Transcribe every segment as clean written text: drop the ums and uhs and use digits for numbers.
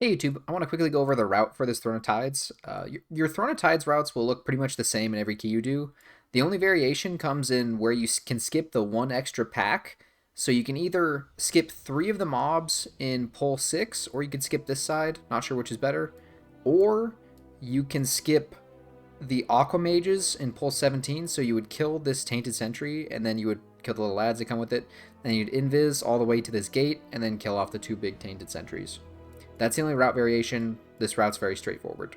Hey YouTube, I want to quickly go over the route for this Throne of Tides. Your Throne of Tides routes will look pretty much the same in every key you do. The only variation comes in where you can skip the one extra pack. So you can either skip 3 of the mobs in pull 6, or you can skip this side, not sure which is better. Or you can skip the Aqua Mages in pull 17, so you would kill this Tainted Sentry, and then you would kill the little lads that come with it. Then you'd invis all the way to this gate, and then kill off the 2 big Tainted Sentries. That's the only route variation. This route's very straightforward.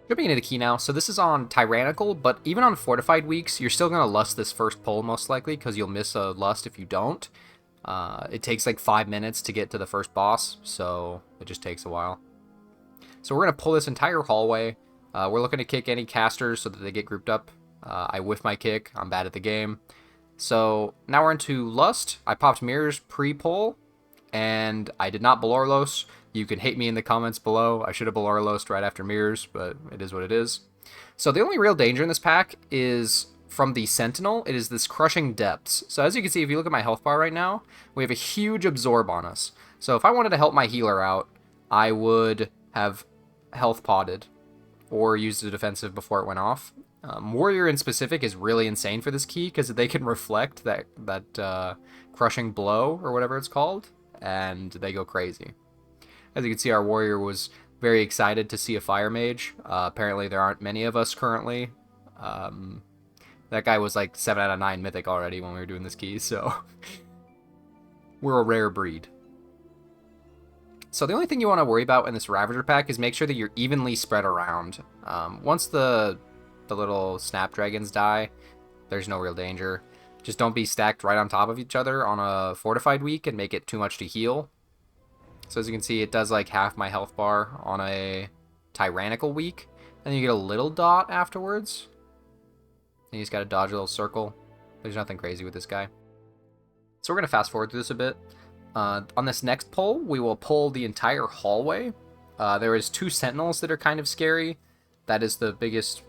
Jumping into the key now, so this is on Tyrannical, but even on Fortified weeks, you're still going to lust this first pull most likely, because you'll miss a lust if you don't. It takes like 5 minutes to get to the first boss, so it just takes a while. So we're going to pull this entire hallway. We're looking to kick any casters so that they get grouped up. I whiff my kick, I'm bad at the game. So now we're into Lust. I popped mirrors pre-pull, and I did not Belorlos. You can hate me in the comments below. I should have Belorlosed right after mirrors, but it is what it is. So the only real danger in this pack is from the Sentinel. It is this Crushing Depths. So as you can see, if you look at my health bar right now, we have a huge absorb on us. So if I wanted to help my healer out, I would have health potted or used a defensive before it went off. Warrior in specific is really insane for this key because they can reflect that crushing blow or whatever it's called, and they go crazy. As you can see, our warrior was very excited to see a fire mage. Apparently there aren't many of us currently. That guy was like 7 out of 9 mythic already when we were doing this key, so we're a rare breed. So the only thing you want to worry about in this Ravager pack is make sure that you're evenly spread around. Once the little Snapdragons die, there's no real danger. Just don't be stacked right on top of each other on a Fortified week and make it too much to heal. So as you can see, it does like half my health bar on a Tyrannical week. And then you get a little dot afterwards. And you just gotta dodge a little circle. There's nothing crazy with this guy. So we're gonna fast forward through this a bit. On this next pull, we will pull the entire hallway. There is 2 sentinels that are kind of scary. That is the biggest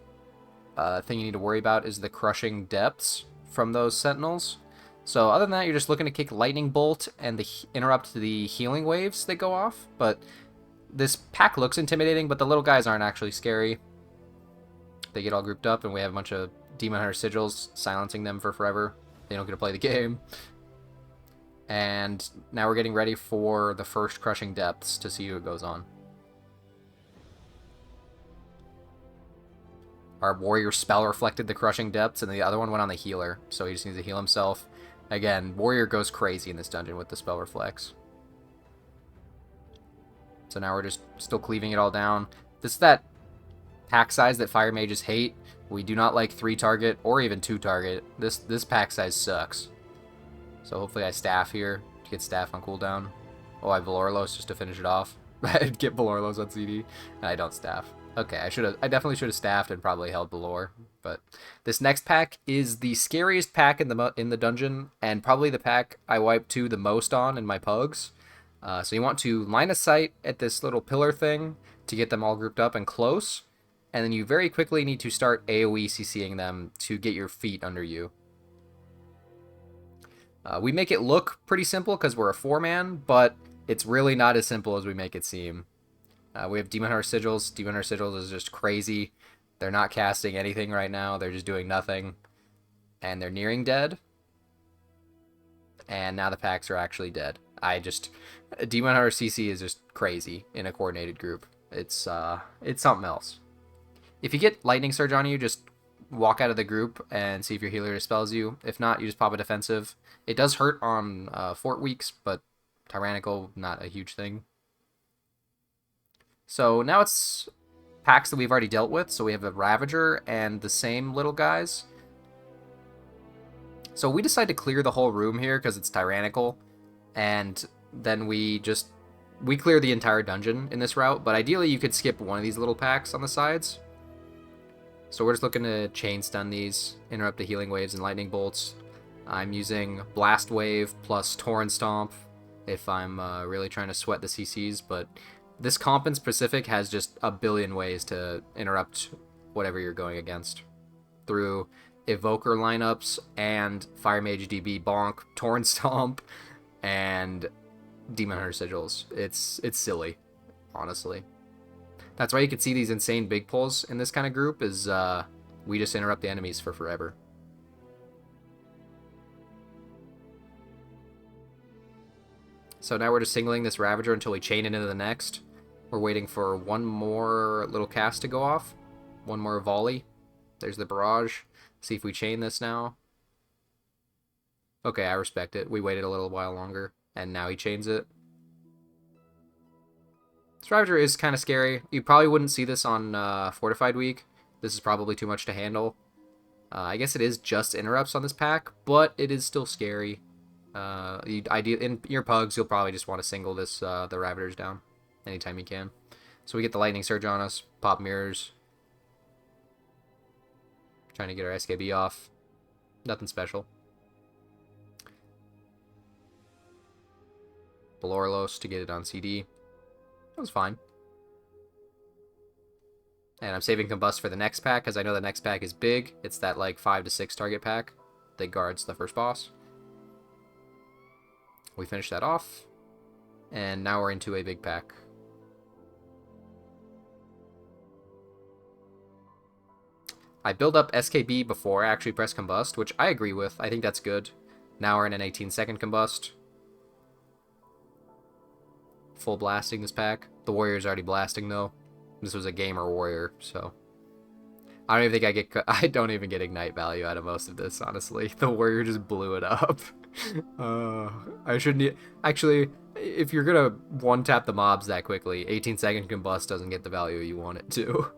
thing you need to worry about, is the crushing depths from those sentinels. So other than that, you're just looking to kick lightning bolt and interrupt the healing waves that go off. But this pack looks intimidating, but the little guys aren't actually scary. They get all grouped up, and we have a bunch of Demon Hunter sigils silencing them for forever. They don't get to play the game. And now we're getting ready for the first crushing depths to see what goes on. Our warrior spell reflected the crushing depths, and the other one went on the healer, so he just needs to heal himself. Again, warrior goes crazy in this dungeon with the spell reflex. So now we're just still cleaving it all down. This is that pack size that fire mages hate. We do not like 3 target or even 2 target. This pack size sucks. So hopefully I staff here to get staff on cooldown. Oh, I Valorlos just to finish it off. I'd get Valorlos on CD, and I don't staff. Okay, I definitely should have staffed and probably held Valor. But this next pack is the scariest pack in the dungeon, and probably the pack I wipe 2 the most on in my pugs. So you want to line of sight at this little pillar thing to get them all grouped up and close, and then you very quickly need to start AoE CCing them to get your feet under you. We make it look pretty simple because we're a 4-man, but it's really not as simple as we make it seem. We have Demon Hunter sigils. Demon Hunter sigils is just crazy. They're not casting anything right now. They're just doing nothing. And they're nearing dead. And now the packs are actually dead. Demon Hunter CC is just crazy in a coordinated group. It's something else. If you get Lightning Surge on you, just walk out of the group and see if your healer dispels you. If not, you just pop a defensive. It does hurt on Fort weeks, but Tyrannical, not a huge thing. So now it's packs that we've already dealt with. So we have the Ravager and the same little guys. So we decide to clear the whole room here because it's Tyrannical. And then we clear the entire dungeon in this route. But ideally you could skip one of these little packs on the sides. So we're just looking to chain stun these, interrupt the healing waves and lightning bolts. I'm using Blast Wave plus Torrent Stomp if I'm really trying to sweat the CCs, but this comp in specific has just a billion ways to interrupt whatever you're going against. Through Evoker lineups and Fire Mage DB Bonk, Torrent Stomp, and Demon Hunter sigils. It's silly. honestly. That's why you can see these insane big pulls in this kind of group, is we just interrupt the enemies for forever. So now we're just singling this Ravager until we chain it into the next. We're waiting for one more little cast to go off. One more volley. There's the barrage. See if we chain this now. Okay, I respect it. We waited a little while longer, and now he chains it. This Ravager is kind of scary. You probably wouldn't see this on Fortified Week. This is probably too much to handle. I guess it is just interrupts on this pack, but it is still scary. In your pugs, you'll probably just want to single this the Ravagers down anytime you can. So we get the Lightning Surge on us, pop mirrors. Trying to get our SKB off. Nothing special. Belorlos to get it on CD. That was fine. And I'm saving Combust for the next pack, because I know the next pack is big. It's that like 5 to 6 target pack that guards the first boss. We finish that off. And now we're into a big pack. I build up SKB before I actually press Combust, which I agree with. I think that's good. Now we're in an 18-second Combust. Full blasting this pack. The Warrior's already blasting, though. This was a Gamer Warrior, so... I don't even think I don't even get Ignite value out of most of this, honestly. The Warrior just blew it up. I shouldn't... Actually, if you're gonna one-tap the mobs that quickly, 18-second Combust doesn't get the value you want it to.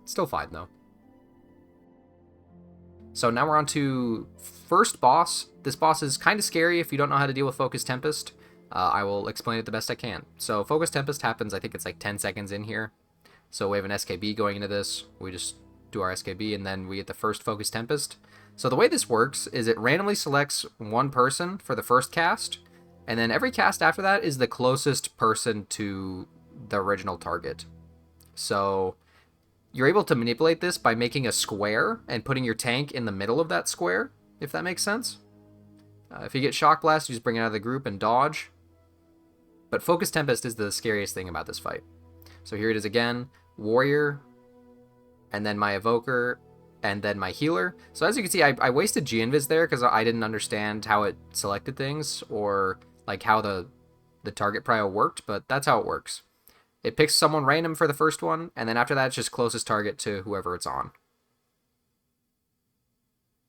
Still fine, though. So now we're on to first boss. This boss is kind of scary if you don't know how to deal with Focus Tempest. I will explain it the best I can. So Focus Tempest happens, I think it's like 10 seconds in here. So we have an SKB going into this. We just do our SKB, and then we get the first Focus Tempest. So the way this works is it randomly selects one person for the first cast, and then every cast after that is the closest person to the original target. So you're able to manipulate this by making a square and putting your tank in the middle of that square, if that makes sense. If you get Shock Blast, you just bring it out of the group and dodge. But Focus Tempest is the scariest thing about this fight. So here it is again. Warrior, and then my Evoker, and then my Healer. So as you can see, I wasted G-Invis there because I didn't understand how it selected things, or like how the target prio worked, but that's how it works. It picks someone random for the first one, and then after that, it's just closest target to whoever it's on.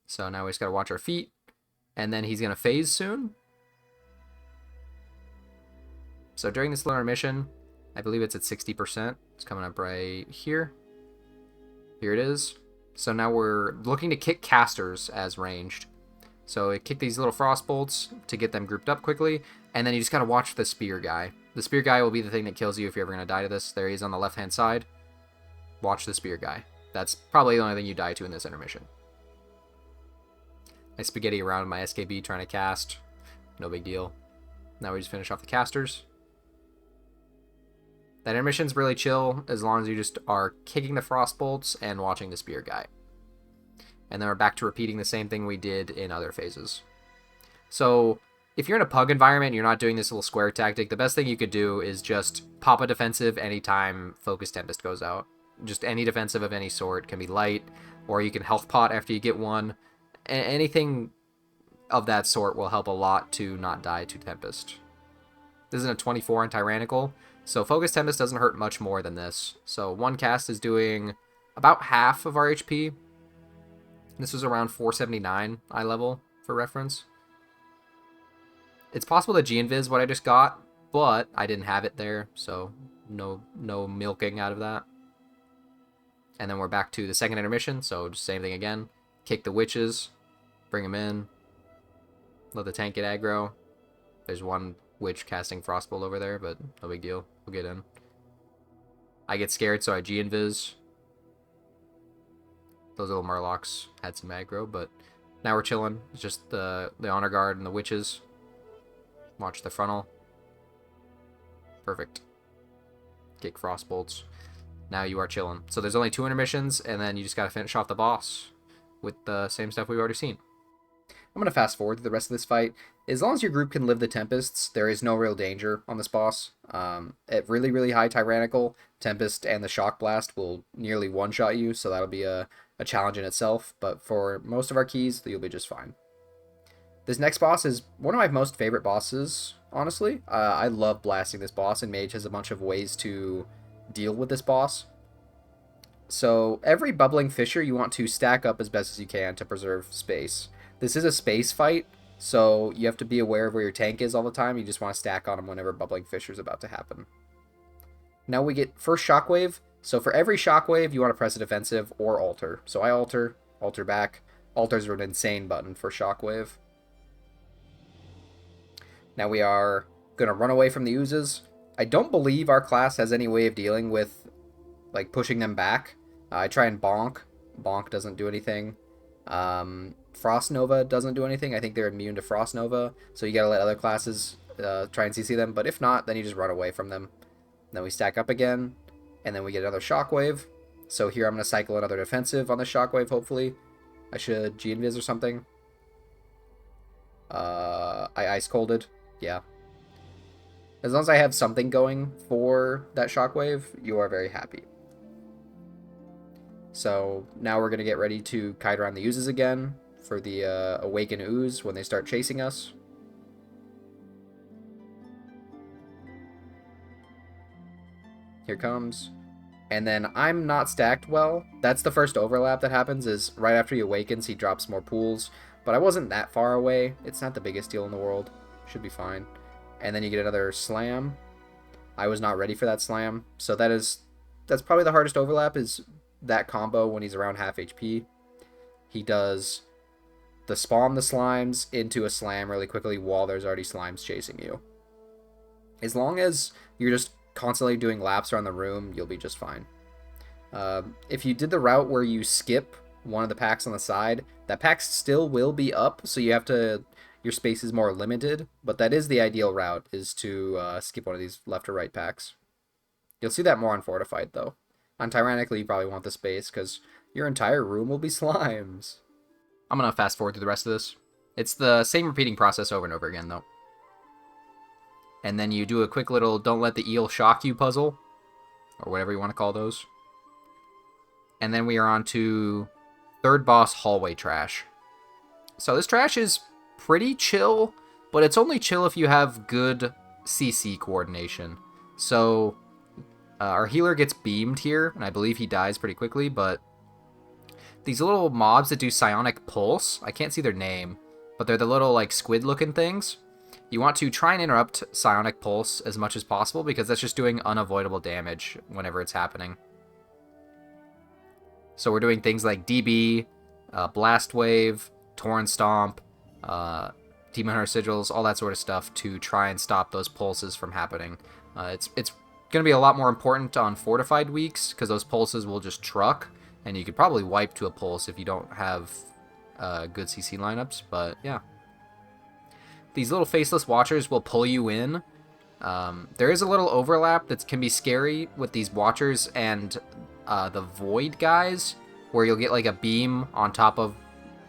So now we just gotta watch our feet, and then he's gonna phase soon. So during this little intermission, I believe it's at 60%. It's coming up right here. Here it is. So now we're looking to kick casters as ranged. So kick these little frost bolts to get them grouped up quickly, and then you just gotta watch the spear guy. The spear guy will be the thing that kills you if you're ever gonna die to this. There he is on the left-hand side. Watch the spear guy. That's probably the only thing you die to in this intermission. I spaghetti around my SKB trying to cast. No big deal. Now we just finish off the casters. That intermission's really chill as long as you just are kicking the frost bolts and watching the spear guy. And then we're back to repeating the same thing we did in other phases. So if you're in a pug environment and you're not doing this little square tactic, the best thing you could do is just pop a defensive anytime Focus Tempest goes out. Just any defensive of any sort. Can be light, or you can health pot after you get one. Anything of that sort will help a lot to not die to Tempest. This is a 24 on Tyrannical, so Focus Tempest doesn't hurt much more than this. So one cast is doing about half of our HP. This was around 479 eye level, for reference. It's possible that G-Invis what I just got, but I didn't have it there, so no milking out of that. And then we're back to the second intermission, so just same thing again. Kick the witches, bring them in, let the tank get aggro. There's one witch casting Frostbolt over there, but no big deal. We'll get in. I get scared, so I G-Invis. Those little Murlocs had some aggro, but now we're chilling. It's just the Honor Guard and the witches. Watch the frontal. Perfect. Kick Frostbolts. Now you are chilling. So there's only 2 intermissions, and then you just gotta finish off the boss with the same stuff we've already seen. I'm going to fast forward to the rest of this fight. As long as your group can live the Tempests, there is no real danger on this boss. At really, really high Tyrannical, Tempest and the Shock Blast will nearly one-shot you, so that'll be a challenge in itself. But for most of our keys, you'll be just fine. This next boss is one of my most favorite bosses, honestly. I love blasting this boss, and Mage has a bunch of ways to deal with this boss. So every bubbling fissure you want to stack up as best as you can to preserve space. This is a space fight, so you have to be aware of where your tank is all the time. You just want to stack on them whenever bubbling fissure is about to happen. Now we get first shockwave. So for every shockwave, you want to press a defensive or alter. So I alter, alter back. Alters are an insane button for shockwave. Now we are going to run away from the oozes. I don't believe our class has any way of dealing with like pushing them back. I try and bonk. Bonk doesn't do anything. Frost Nova doesn't do anything. I think they're immune to Frost Nova, so you gotta let other classes try and CC them. But if not, then you just run away from them. Then we stack up again, and then we get another Shockwave. So here I'm gonna cycle another defensive on the Shockwave. Hopefully, I should G-Invis or something. I Ice Colded. Yeah. As long as I have something going for that Shockwave, you are very happy. So now we're going to get ready to kite around the oozes again for the Awaken Ooze when they start chasing us. Here comes. And then I'm not stacked well. That's the first overlap that happens, is right after he awakens, he drops more pools. But I wasn't that far away. It's not the biggest deal in the world. Should be fine. And then you get another slam. I was not ready for that slam. So that's probably the hardest overlap, is that combo when he's around half HP. He does the spawn the slimes into a slam really quickly while there's already slimes chasing you. As long as you're just constantly doing laps around the room, you'll be just fine. If you did the route where you skip one of the packs on the side, that pack still will be up, so you have to, your space is more limited, but that is the ideal route, is to skip one of these left or right packs. You'll see that more on Fortified, though. On Tyrannical, you probably want the space, because your entire room will be slimes. I'm going to fast forward through the rest of this. It's the same repeating process over and over again, though. And then you do a quick little don't let the eel shock you puzzle, or whatever you want to call those. And then we are on to third boss, Hallway Trash. So this trash is pretty chill, but it's only chill if you have good CC coordination. So our healer gets beamed here, and I believe he dies pretty quickly, but these little mobs that do Psionic Pulse, I can't see their name, but they're the little like squid-looking things. You want to try and interrupt Psionic Pulse as much as possible, because that's just doing unavoidable damage whenever it's happening. So we're doing things like DB, Blast Wave, Torrent Stomp, Demon Hunter Sigils, all that sort of stuff to try and stop those pulses from happening. It's going to be a lot more important on Fortified weeks, because those pulses will just truck, and you could probably wipe to a pulse if you don't have good CC lineups, but yeah. These little Faceless Watchers will pull you in. There is a little overlap that can be scary with these Watchers and the Void guys, where you'll get like a beam on top of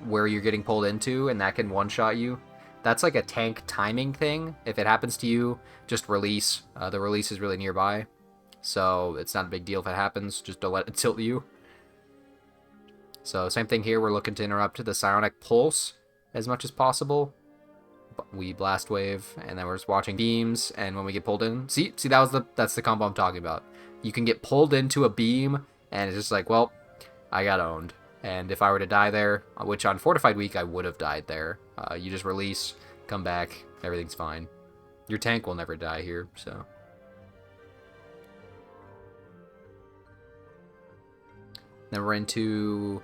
where you're getting pulled into, and that can one-shot you. That's like a tank timing thing. If it happens to you, just release. The release is really nearby, so it's not a big deal if it happens. Just don't let it tilt you. So same thing here. We're looking to interrupt the Psionic Pulse as much as possible. We Blast Wave, and then we're just watching beams, and when we get pulled in, see that's the combo I'm talking about. You can get pulled into a beam, and it's just like, well, I got owned. And if I were to die there, which on Fortified Week I would have died there, you just release, come back, everything's fine. Your tank will never die here, so. Then we're into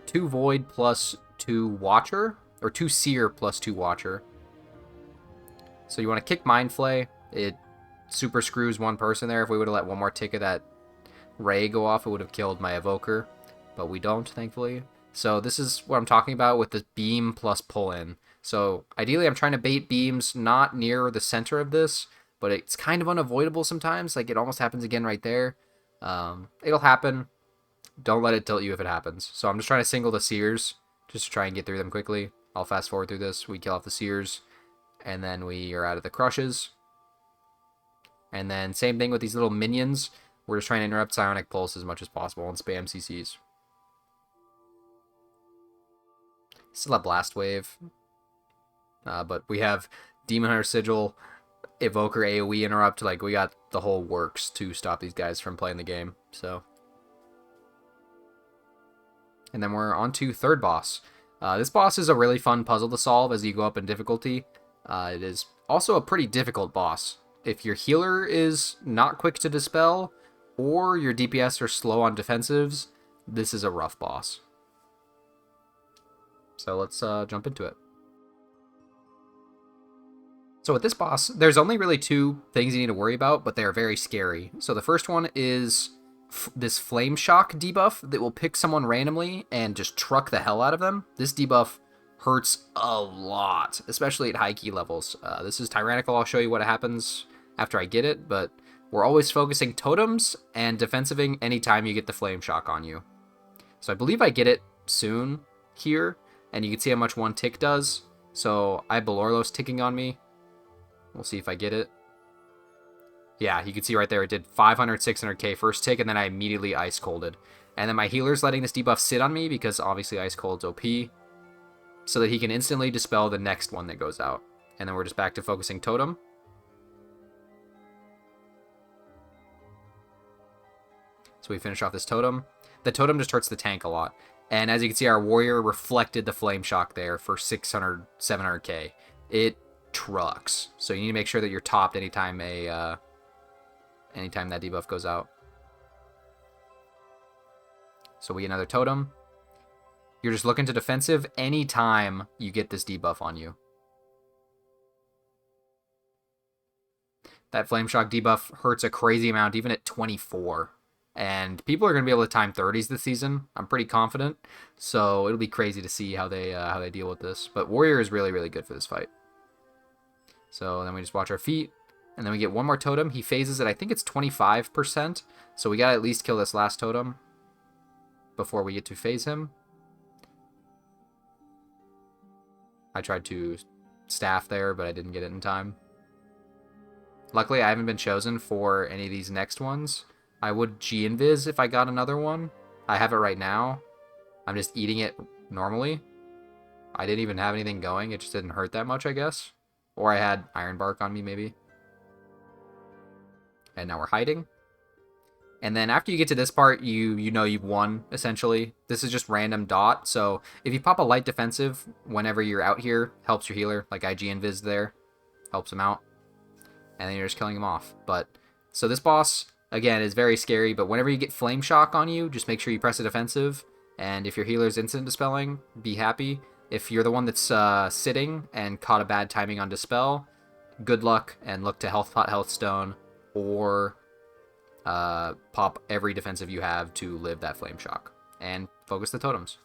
2 Void plus 2 Watcher, or 2 Seer plus 2 Watcher. So you want to kick Mind Flay. It super screws one person there. If we would have let one more tick of that ray go off, it would have killed my Evoker. But we don't, thankfully. So this is what I'm talking about with the beam plus pull in. So ideally I'm trying to bait beams not near the center of this, but it's kind of unavoidable sometimes. Like it almost happens again right there. It'll happen. Don't let it tilt you if it happens. So I'm just trying to single the Seers, just to try and get through them quickly. I'll fast forward through this. We kill off the Seers, and then we are out of the Crushes. And then same thing with these little minions. We're just trying to interrupt Psionic Pulse as much as possible and spam CCs. Still have Blast Wave. But we have Demon Hunter Sigil, Evoker AoE interrupt. Like, we got the whole works to stop these guys from playing the game. So, and then we're on to third boss. This boss is a really fun puzzle to solve as you go up in difficulty. It is also a pretty difficult boss. If your healer is not quick to dispel, or your DPS are slow on defensives, this is a rough boss. So let's jump into it. So with this boss, there's only really two things you need to worry about, but they're very scary. So the first one is this Flame Shock debuff that will pick someone randomly and just truck the hell out of them. This debuff hurts a lot, especially at high key levels. This is Tyrannical. I'll show you what happens after I get it, but we're always focusing totems and defensiving anytime you get the Flame Shock on you. So I believe I get it soon here, and you can see how much one tick does. So I have Belorlos ticking on me. We'll see if I get it. Yeah, you can see right there it did 500, 600k first tick, and then I immediately Ice Colded. And then my healer's letting this debuff sit on me because obviously Ice Cold's OP, so that he can instantly dispel the next one that goes out. And then we're just back to focusing totem. So we finish off this totem. The totem just hurts the tank a lot. And as you can see, our warrior reflected the Flame Shock there for 600, 700k. It trucks. So you need to make sure that you're topped anytime anytime that debuff goes out. So we get another totem. You're just looking to defensive anytime you get this debuff on you. That Flame Shock debuff hurts a crazy amount, even at 24. And people are going to be able to time 30s this season. I'm pretty confident. So it'll be crazy to see how they deal with this. But warrior is really, really good for this fight. So then we just watch our feet, and then we get one more totem. He phases it, I think it's 25%, so we gotta at least kill this last totem before we get to phase him. I tried to staff there, but I didn't get it in time. Luckily, I haven't been chosen for any of these next ones. I would G-Invis if I got another one. I have it right now. I'm just eating it normally. I didn't even have anything going, it just didn't hurt that much, I guess. Or I had Iron Bark on me, maybe. And now we're hiding. And then after you get to this part, you know you've won, essentially. This is just random dot. So if you pop a light defensive whenever you're out here, helps your healer. Like IG Invis there. Helps him out. And then you're just killing him off. But so this boss, again, is very scary. But whenever you get Flame Shock on you, just make sure you press a defensive. And if your healer's instant dispelling, be happy. If you're the one that's sitting and caught a bad timing on Dispel, good luck and look to Health Pot, Health Stone, or pop every defensive you have to live that Flame Shock. And focus the totems.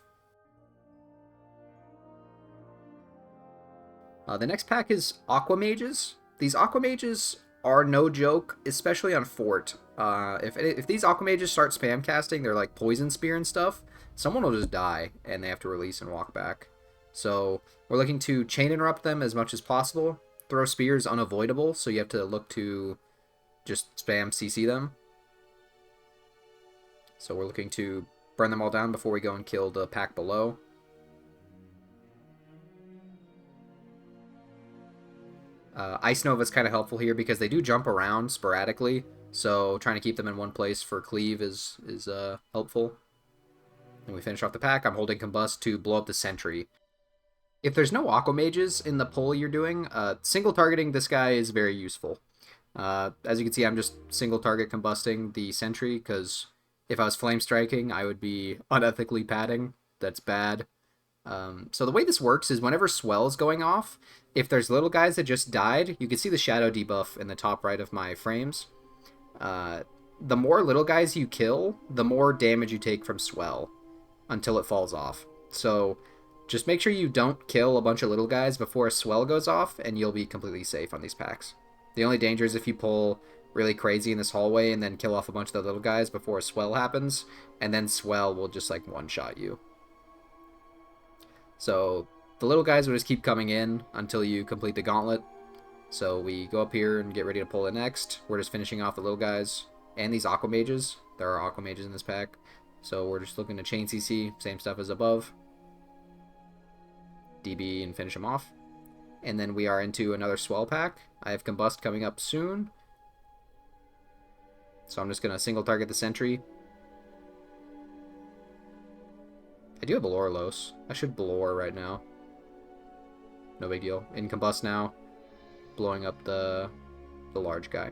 The next pack is Aqua Mages. These Aqua Mages are no joke, especially on Fort. If these Aqua Mages start spam casting, they're like Poison Spear and stuff, someone will just die and they have to release and walk back. So we're looking to chain interrupt them as much as possible. Throw spears unavoidable, so you have to look to just spam CC them. So we're looking to burn them all down before we go and kill the pack below. Ice Nova is kind of helpful here because they do jump around sporadically, so trying to keep them in one place for cleave is helpful. And we finish off the pack. I'm holding Combust to blow up the sentry. If there's no Aqua Mages in the pull you're doing, single targeting this guy is very useful. As you can see, I'm just single target combusting the sentry, because if I was flame striking, I would be unethically padding. That's bad. So the way this works is whenever Swell is going off, if there's little guys that just died, you can see the shadow debuff in the top right of my frames. The more little guys you kill, the more damage you take from Swell until it falls off. So just make sure you don't kill a bunch of little guys before a Swell goes off, and you'll be completely safe on these packs. The only danger is if you pull really crazy in this hallway and then kill off a bunch of the little guys before a Swell happens, and then Swell will just like one-shot you. So The little guys will just keep coming in until you complete the gauntlet. So we go up here and get ready to pull it next. We're just finishing off the little guys and these aqua mages. There are aqua mages in this pack. So we're just looking to chain CC, same stuff as above. DB and finish them off. And then we are into another swell pack. I have Combust coming up soon. So I'm just going to single target the sentry. I do have Balorlos. I should Balor right now. No big deal. In Combust now. Blowing up the large guy. I'm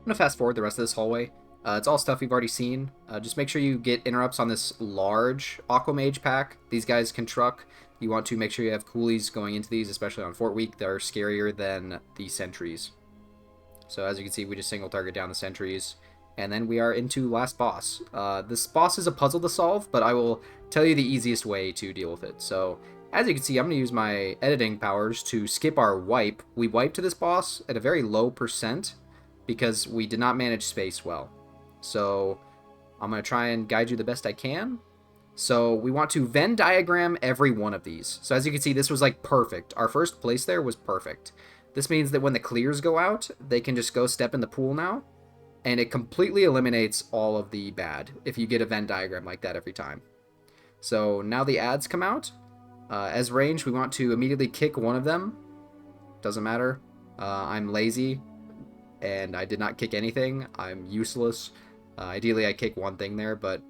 going to fast forward the rest of this hallway. It's all stuff we've already seen. Just make sure you get interrupts on this large Aqua Mage pack. These guys can truck. You want to make sure you have coolies going into these, especially on Fort Week. They're scarier than the sentries. So as you can see, we just single target down the sentries. And then we are into last boss. This boss is a puzzle to solve, but I will tell you the easiest way to deal with it. So as you can see, I'm going to use my editing powers to skip our wipe. We wipe to this boss at a very low percent because we did not manage space well. So I'm going to try and guide you the best I can. So we want to Venn diagram every one of these. So as you can see, this was like perfect. Our first place there was perfect. This means that when the clears go out, they can just go step in the pool now. And it completely eliminates all of the bad if you get a Venn diagram like that every time. So now the ads come out. As range, we want to immediately kick one of them. Doesn't matter. I'm lazy, and I did not kick anything. I'm useless. Ideally, I kick one thing there, but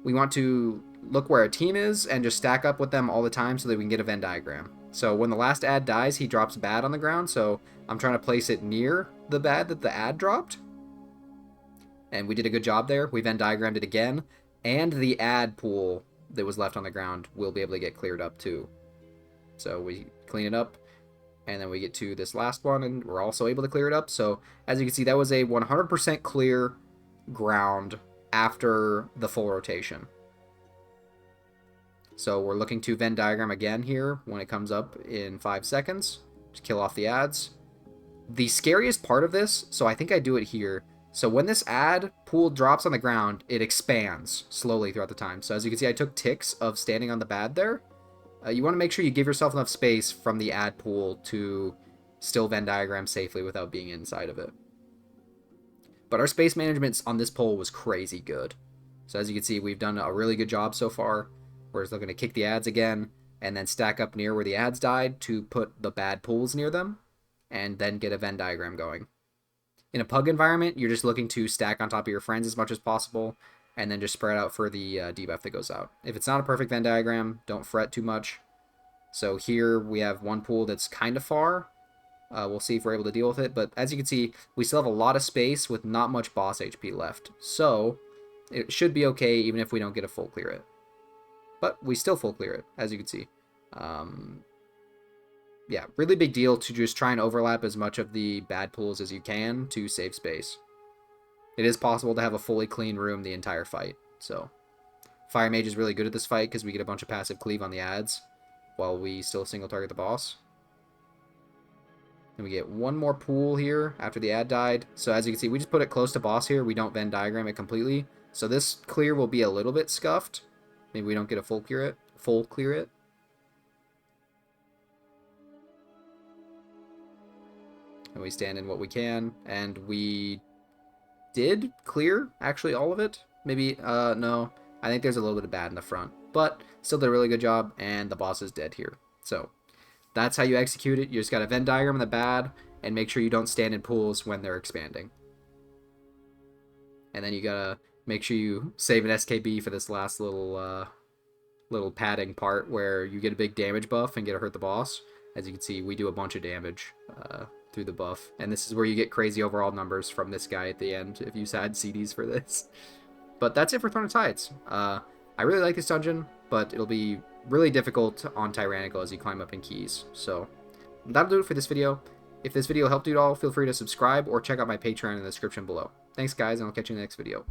we want to look where a team is and just stack up with them all the time so that we can get a Venn diagram. So when the last ad dies, he drops bad on the ground, so I'm trying to place it near the bad that the ad dropped. And we did a good job there. We Venn diagrammed it again, and the ad pool that was left on the ground will be able to get cleared up too. So we clean it up, and then we get to this last one, and we're also able to clear it up. So as you can see, that was a 100% clear ground after the full rotation. So we're looking to Venn diagram again here when it comes up in 5 seconds to kill off the ads. The scariest part of this, so I think I do it here. So when this ad pool drops on the ground, it expands slowly throughout the time. So as you can see, I took ticks of standing on the bad there. You want to make sure you give yourself enough space from the ad pool to still Venn diagram safely without being inside of it. But our space management on this pole was crazy good. So as you can see, we've done a really good job so far. We're just looking to kick the ads again and then stack up near where the ads died to put the bad pools near them and then get a Venn diagram going. In a pug environment, you're just looking to stack on top of your friends as much as possible and then just spread out for the debuff that goes out. If it's not a perfect Venn diagram, don't fret too much. So here we have one pool that's kind of far. We'll see if we're able to deal with it. But as you can see, we still have a lot of space with not much boss HP left. So it should be okay even if we don't get a full clear it. But we still full clear it, as you can see. Yeah, really big deal to just try and overlap as much of the bad pools as you can to save space. It is possible to have a fully clean room the entire fight. So Fire Mage is really good at this fight because we get a bunch of passive cleave on the ads while we still single target the boss. And we get one more pool here after the ad died. So as you can see, we just put it close to boss here. We don't Venn diagram it completely. So this clear will be a little bit scuffed. Maybe we don't get a full clear it. And we stand in what we can. And we did clear, actually, all of it. Maybe, no. I think there's a little bit of bad in the front. But still did a really good job, and the boss is dead here. So that's how you execute it. You just got a Venn diagram in the bad, and make sure you don't stand in pools when they're expanding. And then you gotta make sure you save an SKB for this last little padding part where you get a big damage buff and get to hurt the boss. As you can see, we do a bunch of damage through the buff. And this is where you get crazy overall numbers from this guy at the end if you had CDs for this. But that's it for Throne of Tides. I really like this dungeon, but it'll be really difficult on Tyrannical as you climb up in keys. So that'll do it for this video. If this video helped you at all, feel free to subscribe or check out my Patreon in the description below. Thanks guys, and I'll catch you in the next video.